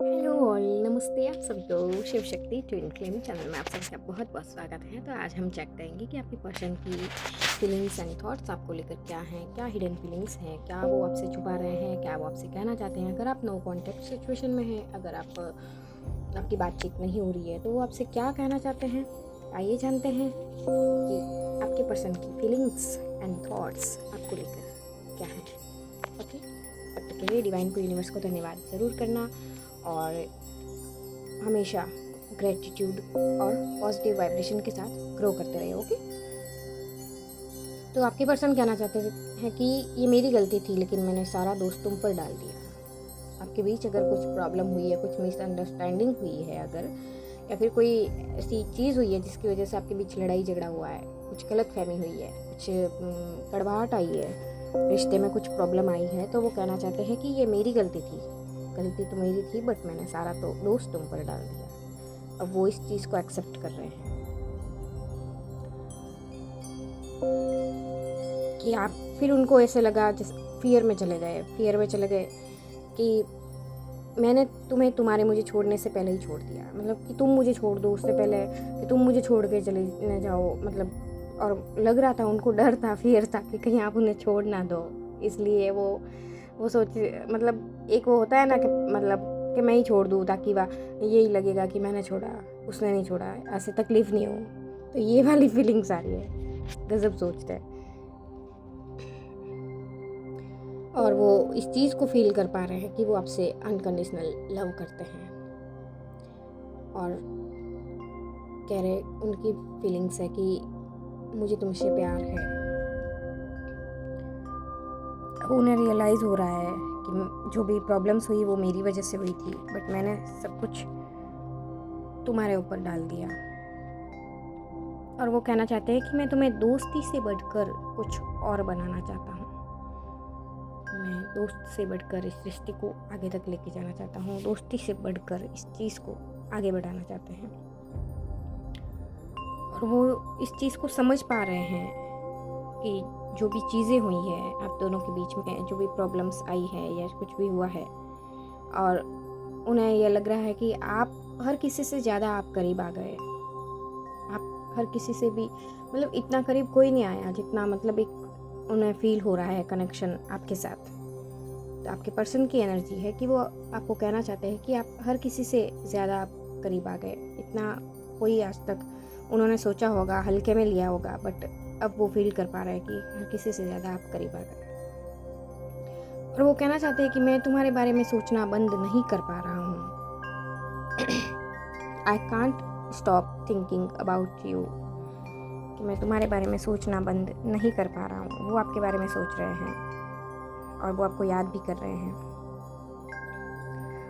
Hello all, नमस्ते आप सभी को Shiv Shakti twin flame channel में आप सभी का बहुत बहुत स्वागत है। तो आज हम चेक करेंगे कि आपकी पर्सन की फीलिंग्स एंड थॉट्स आपको लेकर क्या हैं, क्या हिडन फीलिंग्स हैं, क्या वो आपसे छुपा रहे हैं, क्या वो आपसे कहना चाहते हैं। अगर आप नो कॉन्टेक्ट सिचुएशन में हैं, अगर आपकी बातचीत नहीं हो रही है, तो वो आपसे क्या कहना चाहते हैं। आइए जानते हैं कि आपके पर्सन की फीलिंग्स एंड थॉट्स आपको लेकर क्या है। ओके, तब तक के लिए डिवाइन को, यूनिवर्स को धन्यवाद ज़रूर करना और हमेशा ग्रेटिट्यूड और पॉजिटिव वाइब्रेशन के साथ ग्रो करते रहे। ओके, तो आपके पर्सन कहना चाहते हैं कि ये मेरी गलती थी, लेकिन मैंने सारा दोष तुम पर डाल दिया। आपके बीच अगर कुछ प्रॉब्लम हुई है, कुछ मिसअंडरस्टैंडिंग हुई है अगर, या फिर कोई ऐसी चीज़ हुई है जिसकी वजह से आपके बीच लड़ाई झगड़ा हुआ है, कुछ गलतफहमी हुई है, कुछ कड़वाहट आई है, रिश्ते में कुछ प्रॉब्लम आई है, तो वो कहना चाहते हैं कि ये मेरी गलती थी, गलती तो मेरी थी, बट मैंने सारा तो दोष तुम पर डाल दिया। अब वो इस चीज़ को एक्सेप्ट कर रहे हैं कि आप, फिर उनको ऐसे लगा जैसे फियर में चले गए कि मैंने तुम्हें तुम्हारे मुझे छोड़ने से पहले ही छोड़ दिया, मतलब कि तुम मुझे छोड़ दो उससे पहले कि तुम मुझे छोड़ के चले न जाओ, मतलब। और लग रहा था उनको, डर था, फियर था कि कहीं आप उन्हें छोड़ ना दो, इसलिए वो सोच, मतलब एक वो होता है ना कि मतलब कि मैं ही छोड़ दूँ ताकि वाह यही लगेगा कि मैंने छोड़ा, उसने नहीं छोड़ा, ऐसे तकलीफ़ नहीं हो। तो ये वाली फीलिंग्स आ रही है, गजब सोचते हैं। और वो इस चीज़ को फील कर पा रहे हैं कि वो आपसे अनकंडीशनल लव करते हैं और कह रहे, उनकी फीलिंग्स है कि मुझे तुमसे प्यार है। अब उन्हें रियलाइज़ हो रहा है कि जो भी प्रॉब्लम्स हुई वो मेरी वजह से हुई थी, बट मैंने सब कुछ तुम्हारे ऊपर डाल दिया। और वो कहना चाहते हैं कि मैं तुम्हें दोस्ती से बढ़कर कुछ और बनाना चाहता हूँ। मैं दोस्त से बढ़कर इस रिश्ते को आगे तक लेके जाना चाहता हूँ, दोस्ती से बढ़कर इस चीज़ को आगे बढ़ाना चाहते हैं। और वो इस चीज़ को समझ पा रहे हैं कि जो भी चीज़ें हुई है आप दोनों के बीच में, जो भी प्रॉब्लम्स आई है या कुछ भी हुआ है, और उन्हें यह लग रहा है कि आप हर किसी से ज़्यादा आप करीब आ गए। आप हर किसी से भी, मतलब इतना करीब कोई नहीं आया जितना, मतलब एक उन्हें फील हो रहा है कनेक्शन आपके साथ। तो आपके पर्सन की एनर्जी है कि वो आपको कहना चाहते हैं कि आप हर किसी से ज़्यादा आप करीब आ गए। इतना कोई आज तक उन्होंने सोचा होगा, हल्के में लिया होगा, बट अब वो फील कर पा रहे हैं कि हर किसी से ज़्यादा आप करीब आ गए। और वो कहना चाहते हैं कि मैं तुम्हारे बारे में सोचना बंद नहीं कर पा रहा हूँ। I can't stop thinking about you, कि मैं तुम्हारे बारे में सोचना बंद नहीं कर पा रहा हूँ। वो आपके बारे में सोच रहे हैं और वो आपको याद भी कर रहे हैं।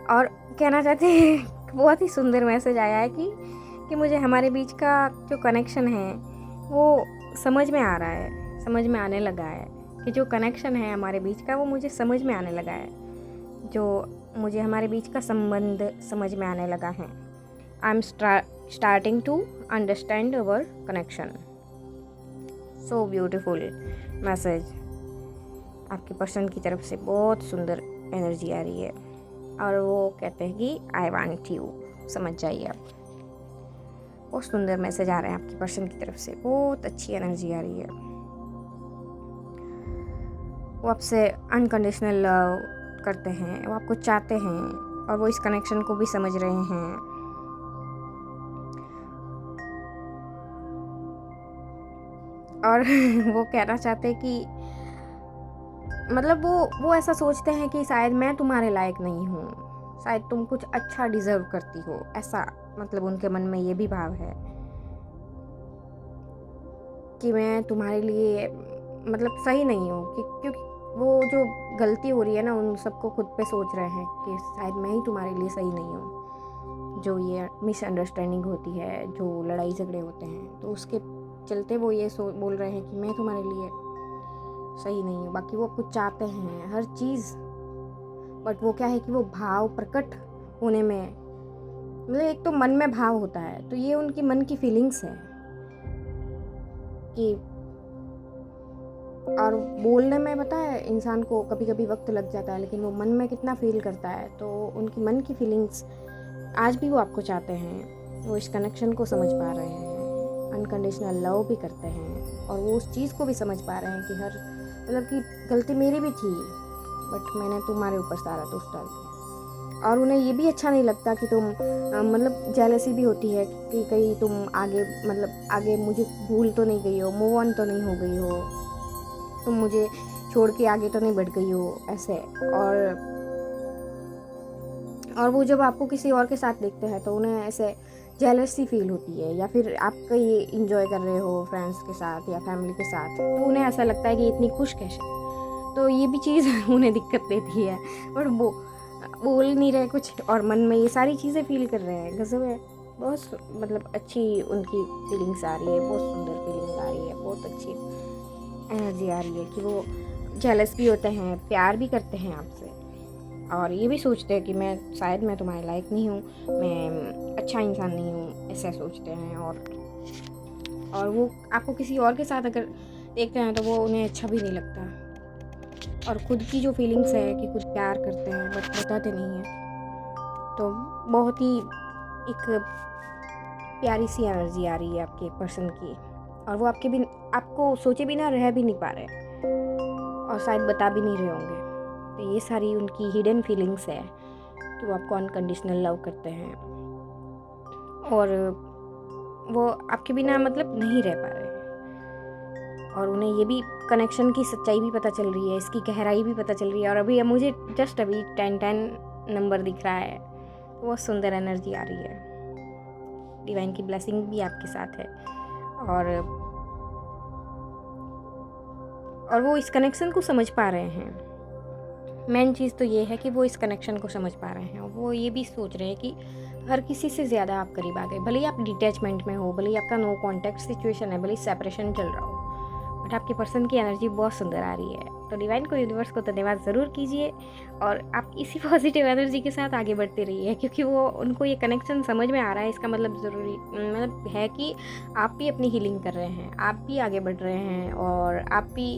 और कहना चाहते हैं, बहुत ही सुंदर मैसेज आया है कि मुझे हमारे बीच का जो कनेक्शन है वो समझ में आ रहा है, समझ में आने लगा है, कि जो कनेक्शन है हमारे बीच का वो मुझे समझ में आने लगा है, जो मुझे हमारे बीच का संबंध समझ में आने लगा है। I am starting to understand our connection. So beautiful message आपके पर्सन की तरफ से, बहुत सुंदर एनर्जी आ रही है। और वो कहते हैं कि आई वांट यू, समझ जाइए आप। बहुत सुंदर मैसेज आ रहे हैं आपके पर्सन की तरफ से, बहुत अच्छी एनर्जी आ रही है। वो आपसे अनकंडीशनल लव करते हैं, वो आपको चाहते हैं और वो इस कनेक्शन को भी समझ रहे हैं। और वो कहना चाहते हैं कि मतलब वो ऐसा सोचते हैं कि शायद मैं तुम्हारे लायक नहीं हूँ, शायद तुम कुछ अच्छा डिजर्व करती हो, ऐसा मतलब उनके मन में ये भी भाव है कि मैं तुम्हारे लिए मतलब सही नहीं हूँ, क्योंकि वो जो गलती हो रही है ना, उन सबको खुद पे सोच रहे हैं कि शायद मैं ही तुम्हारे लिए सही नहीं हूँ। जो ये मिसअंडरस्टैंडिंग होती है, जो लड़ाई झगड़े होते हैं, तो उसके चलते वो ये बोल रहे हैं कि मैं तुम्हारे लिए सही नहीं हूँ। बाकी वो कुछ चाहते हैं हर चीज़, बट वो क्या है कि वो भाव प्रकट होने में, मतलब एक तो मन में भाव होता है, तो ये उनकी मन की फीलिंग्स है कि और बोलने में पता है इंसान को कभी कभी वक्त लग जाता है, लेकिन वो मन में कितना फील करता है, तो उनकी मन की फीलिंग्स आज भी वो आपको चाहते हैं, वो इस कनेक्शन को समझ पा रहे हैं, अनकंडीशनल लव भी करते हैं, और वो उस चीज़ को भी समझ पा रहे हैं कि हर मतलब कि गलती मेरी भी थी, बट मैंने तुम्हारे ऊपर सारा दोष डाल दिया। और उन्हें ये भी अच्छा नहीं लगता कि तुम मतलब जेलसी भी होती है कि कहीं तुम आगे मतलब आगे मुझे भूल तो नहीं गई हो, मूव ऑन तो नहीं हो गई हो, तुम मुझे छोड़ के आगे तो नहीं बढ़ गई हो ऐसे। और वो जब आपको किसी और के साथ देखते हैं तो उन्हें ऐसे जेलसी फील होती है, या फिर आप कहीं इंजॉय कर रहे हो फ्रेंड्स के साथ या फैमिली के साथ, तो उन्हें ऐसा लगता है कि इतनी खुश कैसे। तो ये भी चीज़ उन्हें दिक्कत देती है, और वो बोल नहीं रहे कुछ और मन में ये सारी चीज़ें फील कर रहे हैं। गज़ब है, बहुत मतलब अच्छी उनकी फीलिंग्स आ रही है, बहुत सुंदर फीलिंग्स आ रही है, बहुत अच्छी एनर्जी आ रही है कि वो जेलस भी होते हैं, प्यार भी करते हैं आपसे, और ये भी सोचते हैं कि मैं तुम्हारे लायक नहीं हूँ, मैं अच्छा इंसान नहीं हूँ, ऐसा सोचते हैं। और वो आपको किसी और के साथ अगर देखते हैं तो वो उन्हें अच्छा भी नहीं लगता, और खुद की जो फीलिंग्स है कि खुद प्यार करते हैं बट बताते नहीं हैं, तो बहुत ही एक प्यारी सी एनर्जी आ रही है आपके पर्सन की, और वो आपको सोचे बिना रह भी नहीं पा रहे, और शायद बता भी नहीं रहे होंगे। तो ये सारी उनकी हिडन फीलिंग्स है, तो आपको अनकंडीशनल लव करते हैं, और वो आपके बिना मतलब नहीं रह पा रहे, और उन्हें ये भी कनेक्शन की सच्चाई भी पता चल रही है, इसकी गहराई भी पता चल रही है। और अभी मुझे जस्ट अभी 10 नंबर दिख रहा है, बहुत सुंदर एनर्जी आ रही है, डिवाइन की ब्लेसिंग भी आपके साथ है, और वो इस कनेक्शन को समझ पा रहे हैं। मेन चीज़ तो ये है कि वो इस कनेक्शन को समझ पा रहे हैं, और वो ये भी सोच रहे हैं कि हर किसी से ज़्यादा आप करीब आ गए, भले ही आप डिटैचमेंट में हो, भले ही आपका नो कॉन्टैक्ट सिचुएशन है, भले ही सेपरेशन चल रहा हो, बट आपके पर्सन की एनर्जी बहुत सुंदर आ रही है। तो डिवाइन को, यूनिवर्स को धन्यवाद ज़रूर कीजिए, और आप इसी पॉजिटिव एनर्जी के साथ आगे बढ़ते रहिए, क्योंकि वो उनको ये कनेक्शन समझ में आ रहा है। इसका मतलब ज़रूरी मतलब है कि आप भी अपनी हीलिंग कर रहे हैं, आप भी आगे बढ़ रहे हैं, और आप भी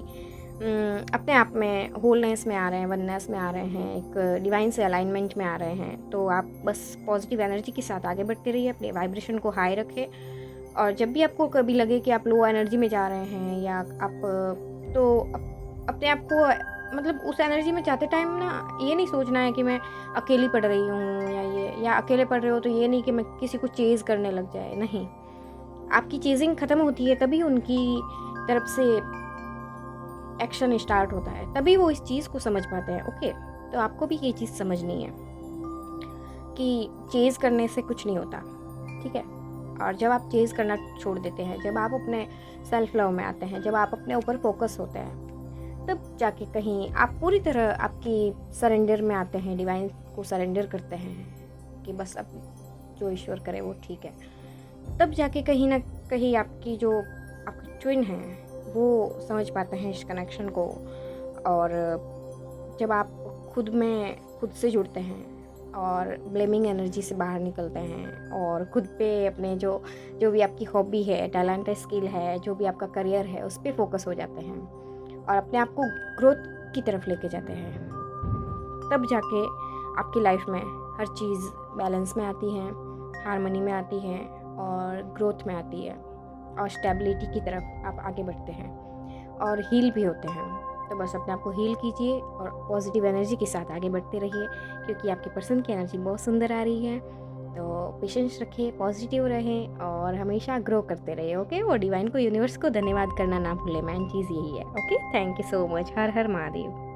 अपने आप में होलनेस में आ रहे हैं, वननेस में आ रहे हैं, एक डिवाइन से अलाइनमेंट में आ रहे हैं। तो आप बस पॉजिटिव एनर्जी के साथ आगे बढ़ते रहिए, अपने वाइब्रेशन को हाई रखें, और जब भी आपको कभी लगे कि आप लो एनर्जी में जा रहे हैं, या आप अपने आप को मतलब उस एनर्जी में जाते टाइम ना ये नहीं सोचना है कि मैं अकेली पढ़ रही हूँ, या अकेले पढ़ रहे हो तो ये नहीं कि मैं किसी को चेज़ करने लग जाए। नहीं, आपकी चेजिंग ख़त्म होती है तभी उनकी तरफ से एक्शन स्टार्ट होता है, तभी वो इस चीज़ को समझ पाते हैं। ओके, तो आपको भी ये चीज़ समझनी है कि चेज़ करने से कुछ नहीं होता, ठीक है। और जब आप चेज़ करना छोड़ देते हैं, जब आप अपने सेल्फ लव में आते हैं, जब आप अपने ऊपर फोकस होते हैं, तब जाके कहीं आप पूरी तरह आपकी सरेंडर में आते हैं, डिवाइन को सरेंडर करते हैं कि बस अब जो ईश्वर करे वो ठीक है। तब जाके कहीं ना कहीं आपकी जो आपकी ट्विन है वो समझ पाते हैं इस कनेक्शन को, और जब आप खुद से जुड़ते हैं और ब्लेमिंग एनर्जी से बाहर निकलते हैं, और खुद पे अपने जो भी आपकी हॉबी है, टैलेंट है, स्किल है, जो भी आपका करियर है, उस पर फोकस हो जाते हैं, और अपने आप को ग्रोथ की तरफ लेके जाते हैं, तब जाके आपकी लाइफ में हर चीज़ बैलेंस में आती है, हार्मनी में आती है, और ग्रोथ में आती है, और स्टेबिलिटी की तरफ आप आगे बढ़ते हैं, और हील भी होते हैं। तो बस अपने आप को हील कीजिए और पॉजिटिव एनर्जी के साथ आगे बढ़ते रहिए, क्योंकि आपके पर्सन की एनर्जी बहुत सुंदर आ रही है। तो पेशेंस रखें, पॉजिटिव रहें, और हमेशा ग्रो करते रहिए। ओके, और डिवाइन को, यूनिवर्स को धन्यवाद करना ना भूलें, मेन चीज़ यही है। Okay, thank you so much. Her her Mahadev.